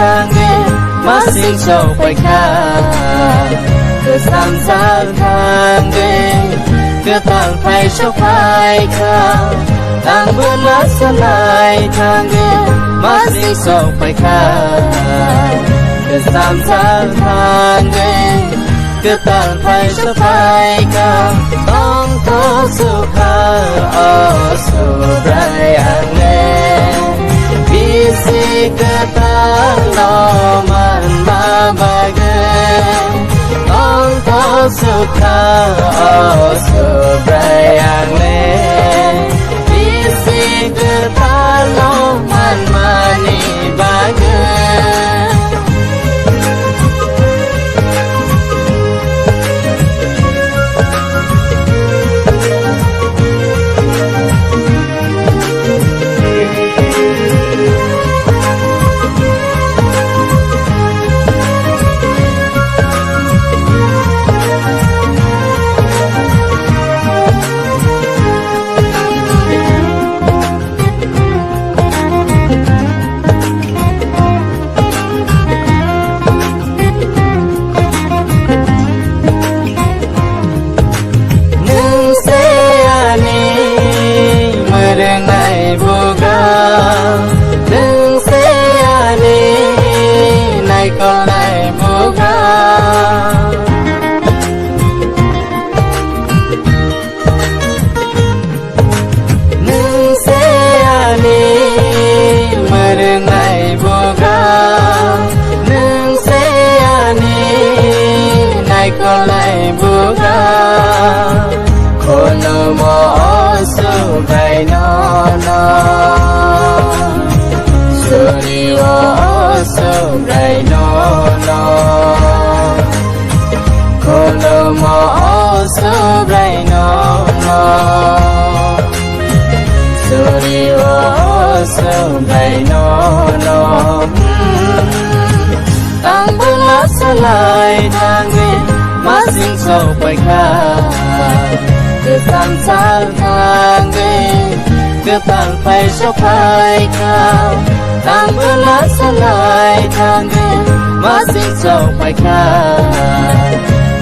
thang đi má xin sầu phải khá cứ sam sa thang đi cứ tàn phải sốc phải khá tang bữa lá xa lại thang đi má xin sầu phải khá cứ sam sa thang đi cứ tàn phải sốc phải khá tông tố su khá ở su rai ang lên si kata lo man ma bagai tong to sukha o subrayang le si kata lo man mani bagai lại thang đi má xin sầu phải khá cứ sam sa thang đi cứ tàn phải sốc phải khá tang bữa lá xa lại thang đi má xin sầu phải khá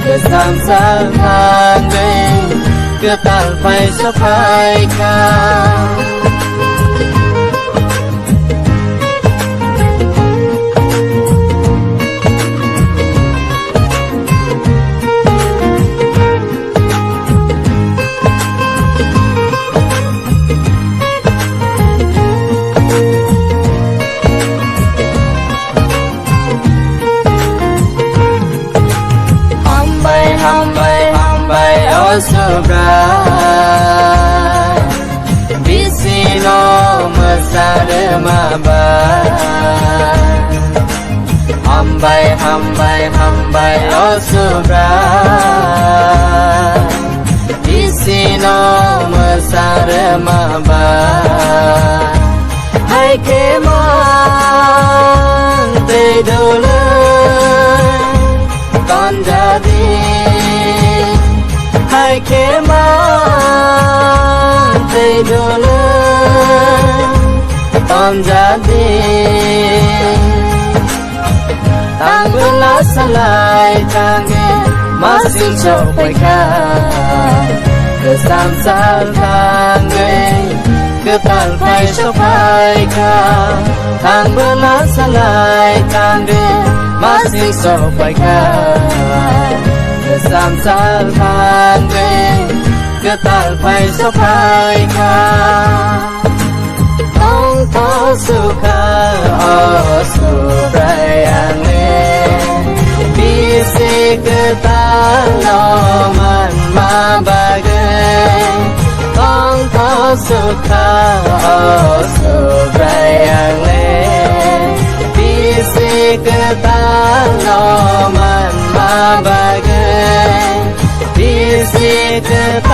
cứ sam sa thang đi cứ tàn phải sốc phải khá sobrai bisino mesare maba hambai o sobrai bisino mesare maba hai ke man te dole con jadi hai ke man te dole con jadi tang bữa lá xa lại thang nghe má xin sầu phải khá cứ sam sa thang nghe cứ tàn phải sốc phải khá tang bữa lá xa lại thang nghe má xin sầu phải khá cứ sam sa thang nghe cứ tàn phải sốc phải khá tông to sukha o subrayang si kata lo man ma bagai tong to sukha o subrayang si kata lo man ma bagai si kata